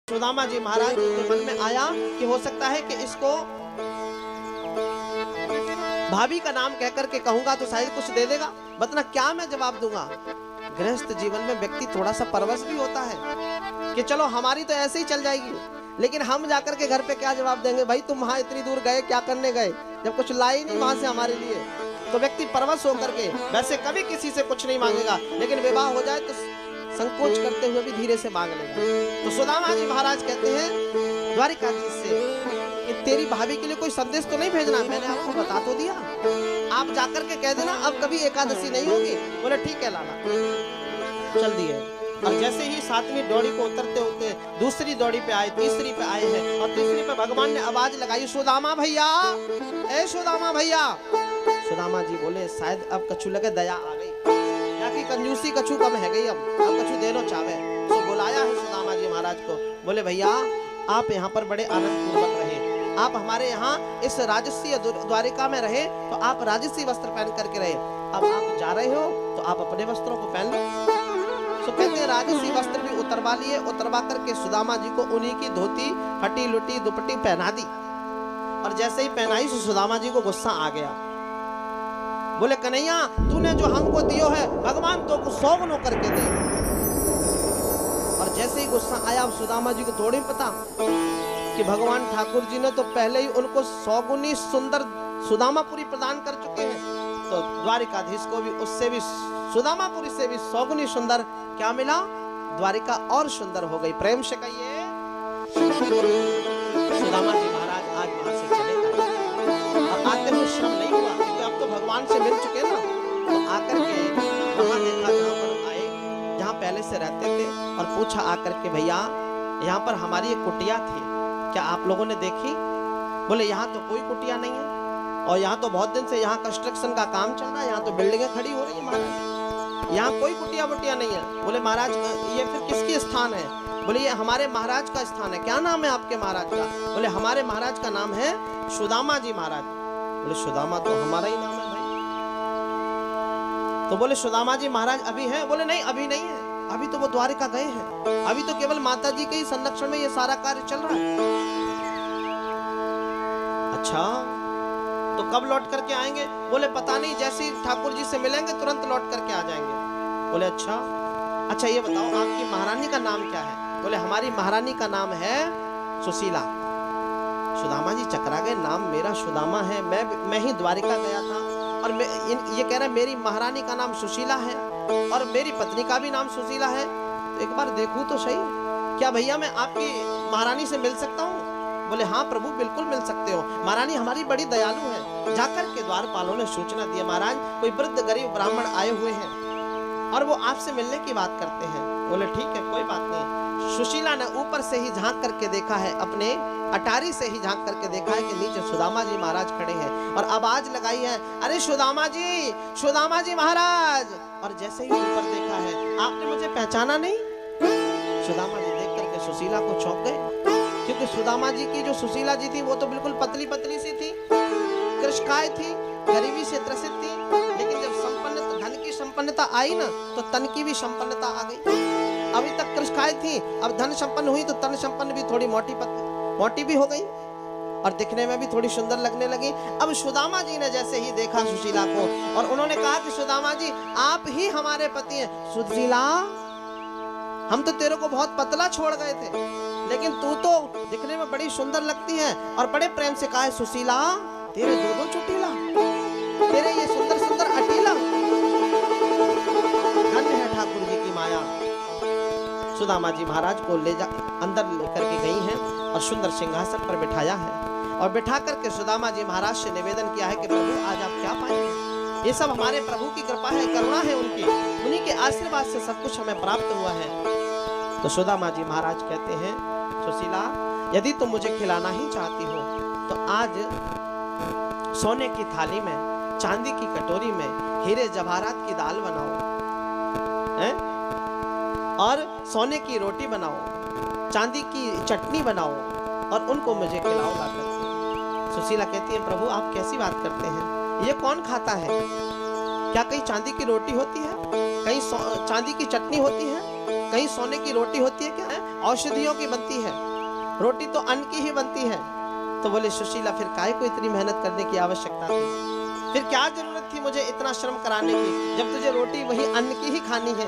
सुदामा जी महाराज के मन में आया कि हो सकता है कि इसको भाभी का नाम कहकर के कहूंगा तो शायद कुछ दे देगा। बतना क्या मैं जवाब दूंगा। गृहस्थ जीवन में व्यक्ति थोड़ा सा परवश भी होता है कि चलो हमारी तो ऐसे ही चल जाएगी, लेकिन हम जाकर के घर पे क्या जवाब देंगे, भाई तुम वहां इतनी दूर गए क्या करने गए जब कुछ लाई नहीं वहां से हमारे लिए। तो व्यक्ति परवश होकर के वैसे कभी किसी से कुछ नहीं मांगेगा, लेकिन विवाह हो जाए तो संकोच करते हुए भी धीरे से मांग लेगा। तो सुदामा जी महाराज कहते हैं द्वारिकाधीश से कि तेरी भाभी के लिए कोई संदेश तो नहीं भेजना, मैंने आपको बता तो दिया, आप जाकर के कह देना अब कभी एकादशी नहीं होगी। बोले ठीक है लाला। चल दिए। और जैसे ही 7वीं डोरी को उतरते होते दूसरी डोरी पे आए, तीसरी पे आए हैं और तीसरी पे भगवान ने आवाज लगाई, सुदामा भैया, ए सुदामा भैया। सुदामा जी बोले शायद अब कछु लगे दया आ गई, या कि कंजूसी कछु कम है गई, अब कछु देनो चाहे। तो बुलाया है सुदामा जी महाराज को। बोले भैया आप यहाँ पर बड़े आनंद पूर्वक रहे, आप हमारे यहाँ इस राजसी द्वारिका में रहे तो आप राजसी वस्त्र पहन करके रहे, अब आप जा रहे हो तो आप अपने वस्त्रों को पहन लो। तो कहते हैं राजसी वस्त्र भी उतरवा लिए, उतरवा करके सुदामा जी को उन्हीं की धोती फटी लुटी दुपट्टी पहना दी। और जैसे ही पहनाई तो सुदामा जी को गुस्सा आ गया। बोले कन्हैया तूने जो हमको दियो है भगवान तो 100 गुना करके दे। और जैसे ही गुस्सा आया सुदामा जी को थोड़ी पता कि भगवान ठाकुर जी ने तो पहले ही उनको 100 गुनी सुंदर सुदामापुरी प्रदान कर चुके हैं, तो द्वारिकाधीश को भी उससे भी सुदामापुरी से भी 100 गुनी सुंदर क्या मिला, द्वारिका और सुंदर हो गई। प्रेम से कहिए सुदामा जी महाराज आज वहां से चले आए और आते हुए श्रम नहीं हुआ क्योंकि अब तो भगवान से मिल चुके ना। तो आकर के वहां देखा जहां पर आए, जहां पहले से रहते थे, और पूछा आकर के भैया यहाँ पर हमारी एक कुटिया थी, क्या आप लोगों ने देखी? बोले यहाँ तो कोई कुटिया नहीं है और यहाँ तो बहुत दिन से यहाँ कंस्ट्रक्शन का काम चल रहा है, यहाँ तो बिल्डिंगें खड़ी हो रही है महाराज, यहाँ कोई कुटिया वुटिया नहीं है। बोले महाराज ये फिर किसकी स्थान है? बोले ये हमारे महाराज का स्थान है। क्या नाम है आपके महाराज का? बोले हमारे महाराज का नाम है सुदामा जी महाराज। बोले सुदामा तो हमारा ही नाम है भाई। तो बोले सुदामा जी महाराज अभी हैं? बोले नहीं अभी नहीं है, अभी तो वो द्वारिका गए हैं, अभी तो केवल माता जी के ही संरक्षण में ये सारा कार्य चल रहा है। अच्छा तो कब लौट करके आएंगे? बोले पता नहीं, जैसे ही ठाकुर जी से मिलेंगे तुरंत लौट करके आ जाएंगे। बोले अच्छा ये बताओ आपकी महारानी का नाम क्या है? बोले हमारी महारानी का नाम है सुशीला। सुदामा जी चकरा गए, नाम मेरा सुदामा है, मैं ही द्वारिका गया था और ये कह रहा है मेरी महारानी का नाम सुशीला है और मेरी पत्नी का भी नाम सुशीला है, तो एक बार देखूं तो सही, क्या भैया मैं आपकी महारानी से मिल सकता हूँ? बोले हाँ प्रभु बिल्कुल मिल सकते हो, महारानी हमारी बड़ी दयालु है। जाकर के द्वारपालों ने सूचना दी महाराज कोई वृद्ध गरीब ब्राह्मण आए हुए हैं और वो आपसे मिलने की बात करते हैं। बोले ठीक है कोई बात नहीं। सुशीला ने ऊपर से ही झांक करके देखा है, अपने अटारी से ही झांक करके देखा है कि नीचे सुदामा जी महाराज खड़े हैं और आवाज लगाई है, अरे सुदामा जी महाराज। और जैसे ही ऊपर देखा है, आपने मुझे पहचाना नहीं? सुदामा जी देख करके सुशीला को चौंक गए, क्योंकि सुदामा जी की जो सुशीला जी थी वो तो बिल्कुल पतली पतली सी थी, कृशकाय थी, गरीबी से त्रसित थी, लेकिन जब धन की संपन्नता आई ना तो तन की भी संपन्नता आ गई। अभी तक कृशकाय थी, अब धन संपन्न हुई तो तन संपन्न भी थोड़ी मोटी भी हो गई और दिखने में भी थोड़ी सुंदर लगने लगी। अब सुदामा जी ने जैसे ही देखा सुशीला को और उन्होंने कहा कि सुदामा जी आप ही हमारे पति हैं। सुशीला हम तो तेरे को बहुत पतला छोड़ गए थे, लेकिन तू तो दिखने में बड़ी सुंदर लगती है। और बड़े प्रेम से कहा है सुशीला तेरे दो चुटीला, तेरे ये सुंदर सुंदर अटीला, धन्य है ठाकुर जी की माया। सुदामा जी महाराज को ले जा अंदर लेकर के गई हैं और सुंदर सिंहासन पर बिठाया है और बिठा करके सुदामा जी महाराज से निवेदन किया है कि प्रभु आज आप क्या पाएंगे? ये सब हमारे प्रभु की कृपा है, करुणा है उनकी, उन्हीं के आशीर्वाद से सब कुछ हमें प्राप्त हुआ है। तो सुदामा जी महाराज कहते हैं सुशीला यदि तुम मुझे खिलाना ही चाहती हो तो आज सोने की थाली में, चांदी की कटोरी में हीरे जवाहरात की दाल बनाओ हैं? और सोने की रोटी बनाओ, चांदी की चटनी बनाओ और उनको मुझे खिलाओ ला करके। सुशीला कहती है प्रभु आप कैसी बात करते हैं, ये कौन खाता है? क्या कहीं चांदी की रोटी होती है, कहीं चांदी की चटनी होती है? कहीं सोने की रोटी होती है क्या है? औषधियों की बनती है, रोटी तो अन्न की ही बनती है। तो बोले सुशीला फिर काहे को इतनी मेहनत करने की आवश्यकता थी, फिर क्या जरूरत थी मुझे इतना श्रम कराने की, जब तुझे रोटी वही अन्न की ही खानी है।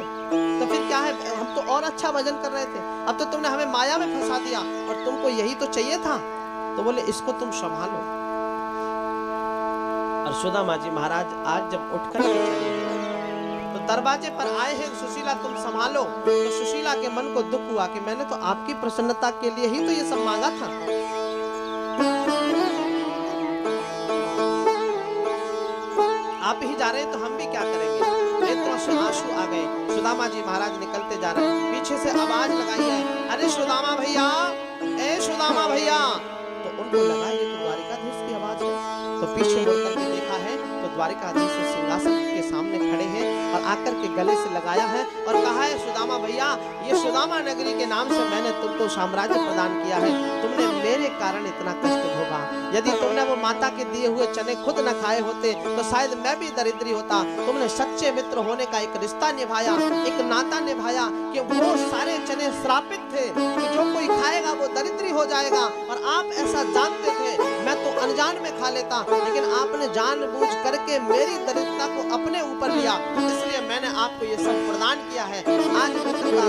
तो फिर क्या है, हम तो और अच्छा भजन कर रहे थे, अब तो तुमने हमें माया में फंसा दिया और तुमको यही तो चाहिए था। तो बोले इसको तुम संभालो। और सुदामा जी महाराज आज जब उठकर के चले गए तो दरवाजे पर आए हैं, सुशीला तुम संभालो। तो सुशीला के मन को दुख हुआ कि मैंने तो आपकी प्रसन्नता के लिए ही तो ये सब मांगा था। आप ही जा रहे हैं तो हम भी क्या करेंगे। नेत्रों से आंसू आ गए। सुदामा जी महाराज निकलते जा रहे हैं, पीछे से आवाज लगाई है, अरे सुदामा भैया, ए सुदामा भैया। तो उनको लगा ये तो द्वारिकाधीश की आवाज है। तो पीछे मुड़ करके देखा है तो द्वारिकाधीश सिंहासन के सामने खड़े हैं और आकर के गले से लगाया है और कहा है सुदामा भैया, ये सुदामा नगरी के नाम से मैंने तुमको साम्राज्य प्रदान किया है, तुमने मेरे कारण इतना कष्ट भोगा। यदि तुमने वो माता के दिए हुए चने खुद न खाए होते तो शायद मैं भी दरिद्री होता। तुमने सच्चे मित्र होने का एक रिश्ता निभाया, एक नाता निभाया कि वो सारे चने श्रापित थे कि जो कोई खाएगा वो दरिद्री हो जाएगा, और आप ऐसा जानते थे। मैं तो अनजान में खा लेता, लेकिन आपने जानबूझ करके मेरी दरिद्रता को अपने ऊपर लिया, इसलिए मैंने आपको ये सब प्रदान किया है। आज मित्रता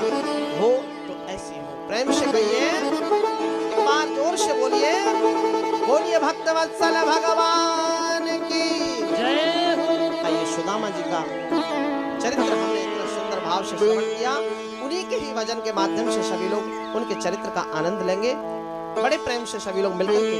हो तो ऐसी हो। प्रेम से कहिए, एक बार जोर से बोलिए, बोलिए भक्तवत्सल भगवान की जय हो। आइए सुदामा जी का चरित्र हमने इतना सुंदर भाव से श्रवण किया, उन्हीं के ही वचन के माध्यम से सभी लोग उनके चरित्र का आनंद लेंगे। बड़े प्रेम से सभी लोग मिलकर के